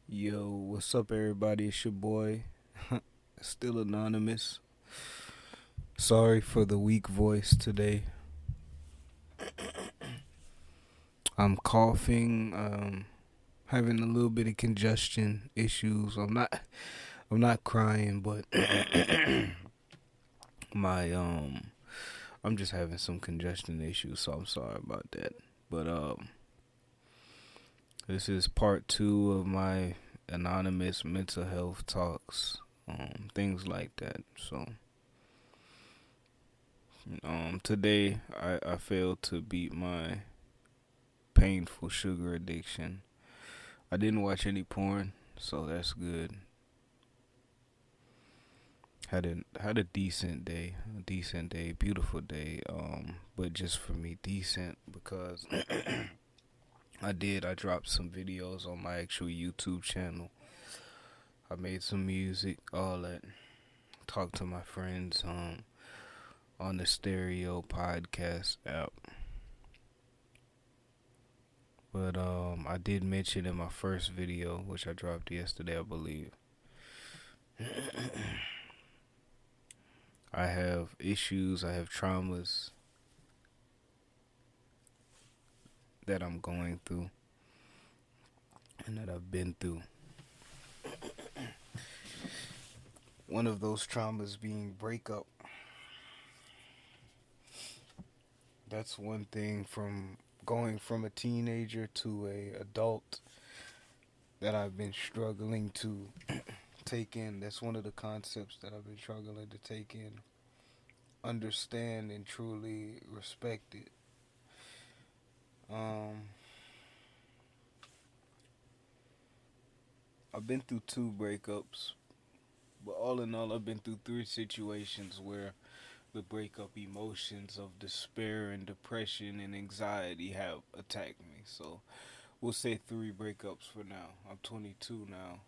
Yo, what's up, everybody? It's your boy, still anonymous. Sorry for the weak voice today. I'm coughing, having a little bit of congestion issues. I'm not crying, but my I'm just having some congestion issues, so I'm sorry about that. But this is part two of my anonymous mental health talks, things like that. So today I failed to beat my painful sugar addiction. I didn't watch any porn, so that's good. Had a decent day, beautiful day. But just for me, decent because I dropped some videos on my actual YouTube channel. I made some music, all that. Talked to my friends on the Stereo podcast app. But I did mention in my first video, which I dropped yesterday, I believe, I have issues, I have traumas that I'm going through and that I've been through. One of those traumas being breakup. That's one thing from going from a teenager to a adult that I've been struggling to take in. That's one of the concepts that I've been struggling to take in, understand, and truly respect it. Um, I've been through two breakups, but all in all, I've been through three situations where the breakup emotions of despair and depression and anxiety have attacked me. So we'll say three breakups for now. I'm 22 now.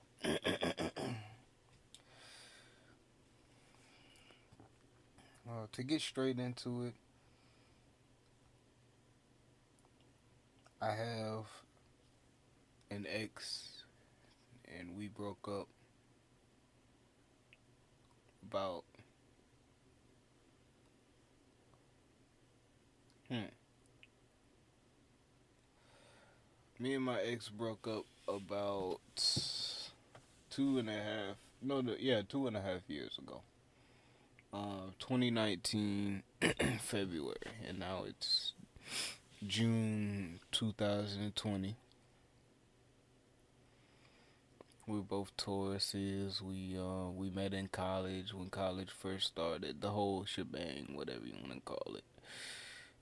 To get straight into it, I have an ex, and we broke up about hmm. Me and my ex broke up about 2.5 years ago. 2019 February, and now it's June 2020. We're both Tauruses. We met in college when college first started. The whole shebang, whatever you want to call it.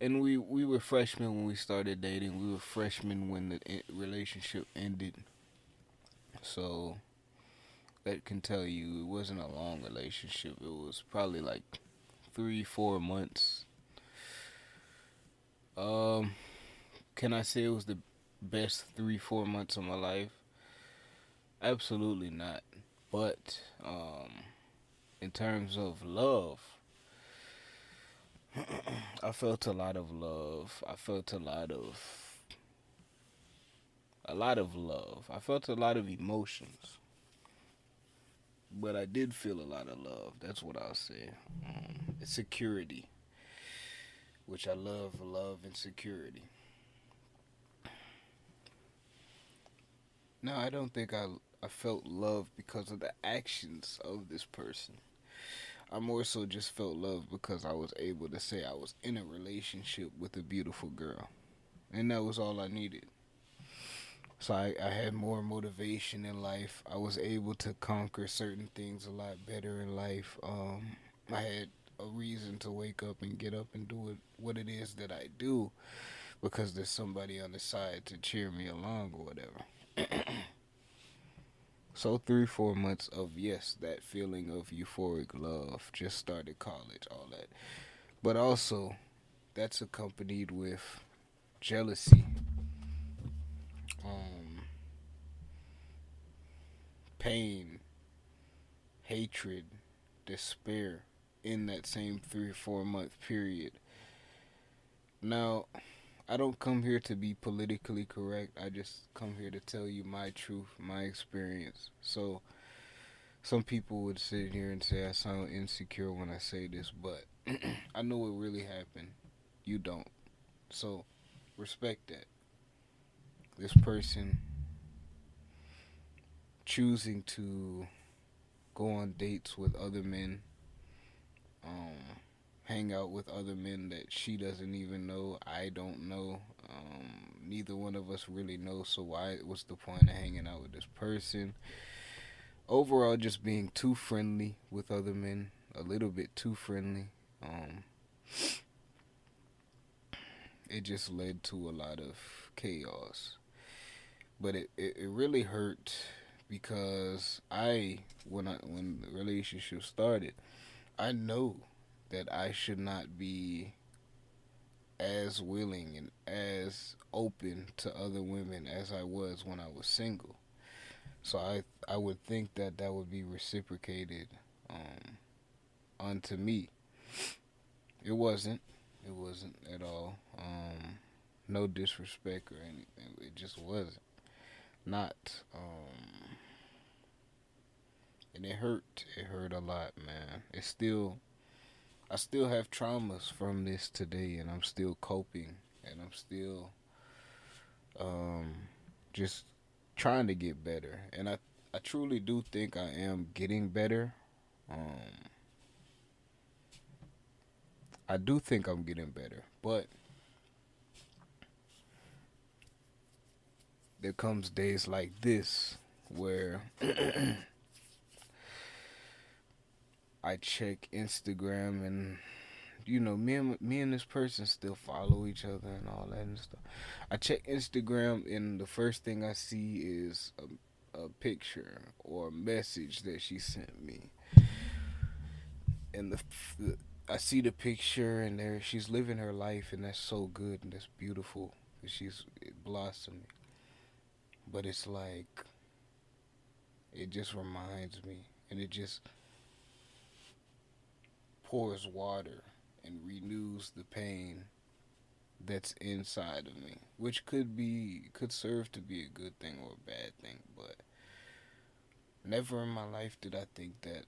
And we were freshmen when we started dating. We were freshmen when the relationship ended. So that can tell you it wasn't a long relationship. It was probably like 3-4 months. Um, can I say it was the best 3-4 months of my life? Absolutely not. But in terms of love, I felt a lot of love. I felt a lot of love. I felt a lot of emotions, but I did feel a lot of love. That's what I'll say. Security, which I love and security. No, I don't think I felt love because of the actions of this person. I more so just felt love because I was able to say I was in a relationship with a beautiful girl. And that was all I needed. So I had more motivation in life. I was able to conquer certain things a lot better in life. I had a reason to wake up and get up and do what it is that I do because there's somebody on the side to cheer me along or whatever. So 3-4 months of yes, that feeling of euphoric love. Just started college, all that. But also, that's accompanied with jealousy, um, pain, hatred, despair in that same 3 or 4 month period. Now, I don't come here to be politically correct. I just come here to tell you my truth, my experience. So some people would sit here and say I sound insecure when I say this, but I know what really happened. You don't. So respect that. This person choosing to go on dates with other men, um, hang out with other men that she doesn't even know, I don't know. Neither one of us really know, so what's the point of hanging out with this person? Overall, just being too friendly with other men, a little bit too friendly. Um, it just led to a lot of chaos. But it really hurt because when the relationship started, I know that I should not be as willing and as open to other women as I was when I was single. So I would think that that would be reciprocated um, onto me. It wasn't. It wasn't at all. No disrespect or anything. It just wasn't. Not. And it hurt. It hurt a lot, man. I still have traumas from this today, and I'm still coping, and I'm still um, just trying to get better. And I truly do think I am getting better. Um, I do think I'm getting better, but there comes days like this where I check Instagram and me and this person still follow each other and all that and stuff. I check Instagram and the first thing I see is a picture or a message that she sent me, and the I see the picture and there she's living her life and that's so good and that's beautiful. She's blossoming, but it's like it just reminds me and it just pours water and renews the pain that's inside of me, which could serve to be a good thing or a bad thing, but never in my life did I think that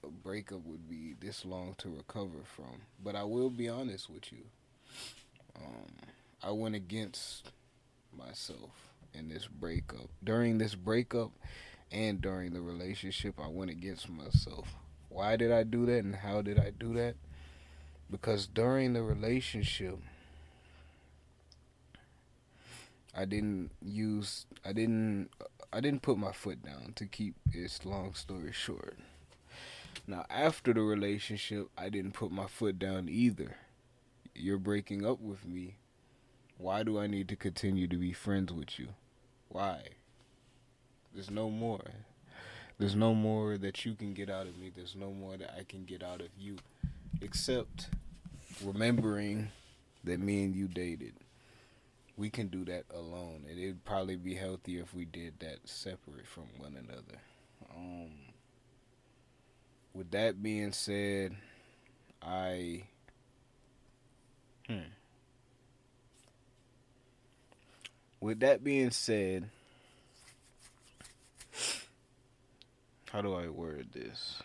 a breakup would be this long to recover from. But I will be honest with you, um, I went against myself in this breakup. During this breakup and during the relationship, I went against myself. Why did I do that and how did I do that? Because during the relationship, I didn't use I didn't put my foot down, to keep this long story short. Now after the relationship, I didn't put my foot down either. You're breaking up with me. Why do I need to continue to be friends with you? Why? There's no more. There's no more that you can get out of me. There's no more that I can get out of you. Except remembering that me and you dated. We can do that alone. And it'd probably be healthier if we did that separate from one another. Um, with that being said, I. Hmm. With that being said, how do I word this?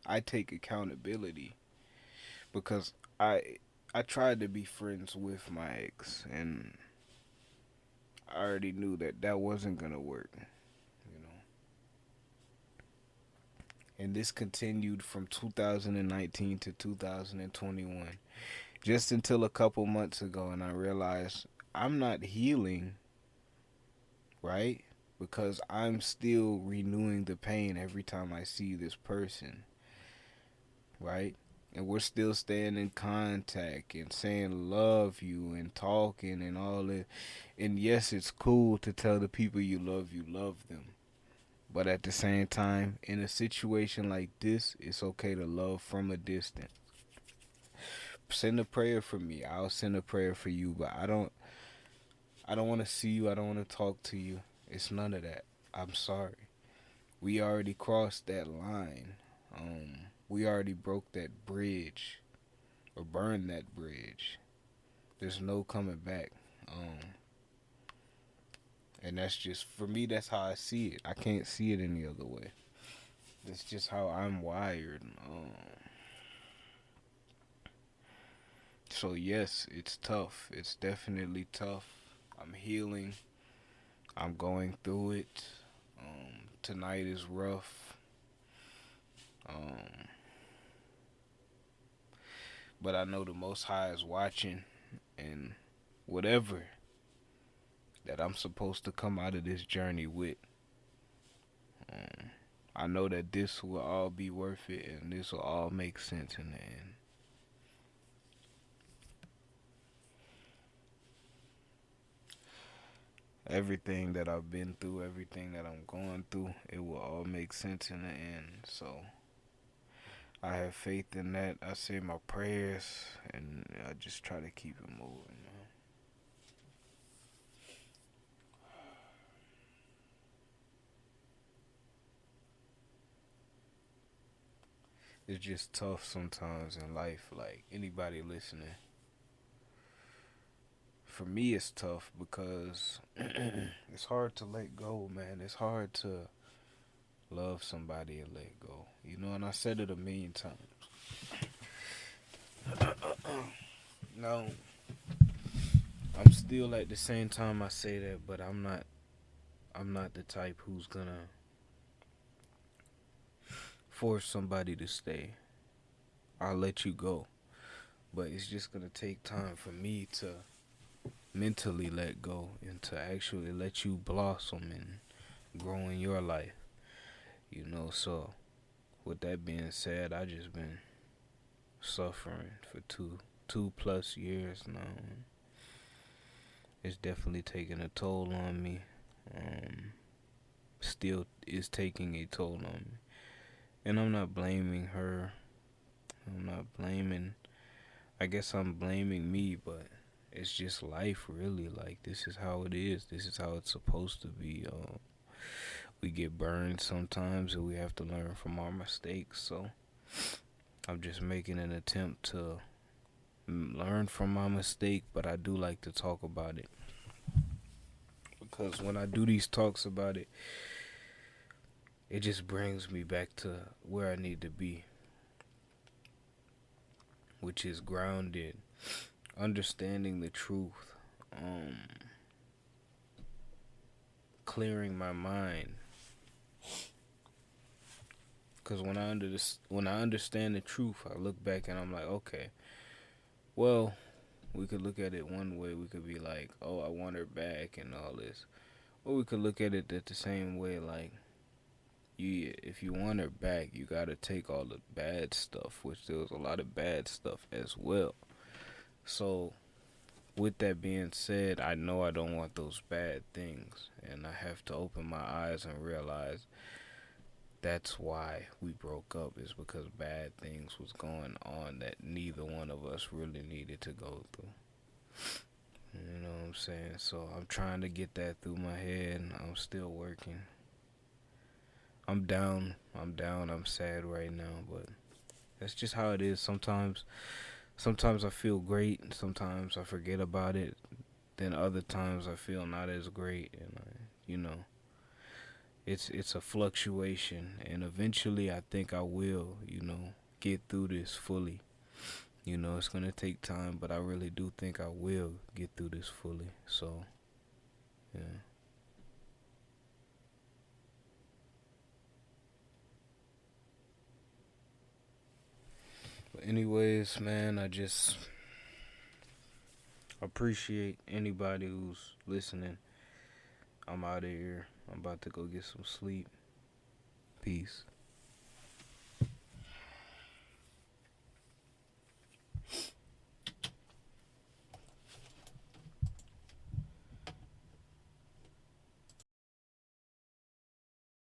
I take accountability because I tried to be friends with my ex, and I already knew that that wasn't gonna work, you know. And this continued from 2019 to 2021, just until a couple months ago, and I realized I'm not healing, right? Because I'm still renewing the pain every time I see this person, right? And we're still staying in contact and saying love you and talking and all that. And yes, it's cool to tell the people you love them. But at the same time, in a situation like this, it's okay to love from a distance. Send a prayer for me. I'll send a prayer for you, but I don't want to see you. I don't want to talk to you. It's none of that. I'm sorry. We already crossed that line. We already broke that bridge. or burn that bridge. There's no coming back. And that's just, for me, that's how I see it. I can't see it any other way. That's just how I'm wired. So yes, it's tough. It's definitely tough. I'm healing. I'm going through it. Tonight is rough. Um, but I know the Most High is watching, and whatever that I'm supposed to come out of this journey with, um, I know that this will all be worth it, and this will all make sense in the end. Everything that I've been through, everything that I'm going through, it will all make sense in the end. So I have faith in that. I say my prayers, and I just try to keep it moving, man. It's just tough sometimes in life. Like anybody listening, for me, it's tough because it's hard to let go, man. It's hard to love somebody and let go. You know, and I said it a million times. No, I'm still at the same time I say that, but I'm not. I'm not the type who's gonna force somebody to stay. I'll let you go, but it's just gonna take time for me to mentally let go and to actually let you blossom and grow in your life. You know, so with that being said, I just been suffering for two plus years now. It's definitely taking a toll on me. Um, Still is taking a toll on me, and I'm not blaming her. I'm not blaming. I guess I'm blaming me, but it's just life, really. Like this is how it is. This is how it's supposed to be. We get burned sometimes, and we have to learn from our mistakes. So I'm just making an attempt to learn from my mistake, but I do like to talk about it because when I do these talks about it, it just brings me back to where I need to be, which is grounded, understanding the truth, um, clearing my mind. Because when I understand the truth, I look back and I'm like, okay, well, we could look at it one way. We could be like, oh, I want her back and all this. Or we could look at it the same way, like, if you want her back, you gotta take all the bad stuff, which there was a lot of bad stuff as well. So, with that being said, I know I don't want those bad things, and I have to open my eyes and realize that's why we broke up, is because bad things was going on that neither one of us really needed to go through. You know what I'm saying? So I'm trying to get that through my head. I'm still working. I'm down. I'm sad right now, but that's just how it is. Sometimes I feel great. Sometimes I forget about it. Then other times I feel not as great, and you know, it's a fluctuation. And eventually, I think I will, get through this fully. You know, it's gonna take time, but I really do think I will get through this fully. So, yeah. But anyways, man, I just appreciate anybody who's listening. I'm out of here. I'm about to go get some sleep. Peace.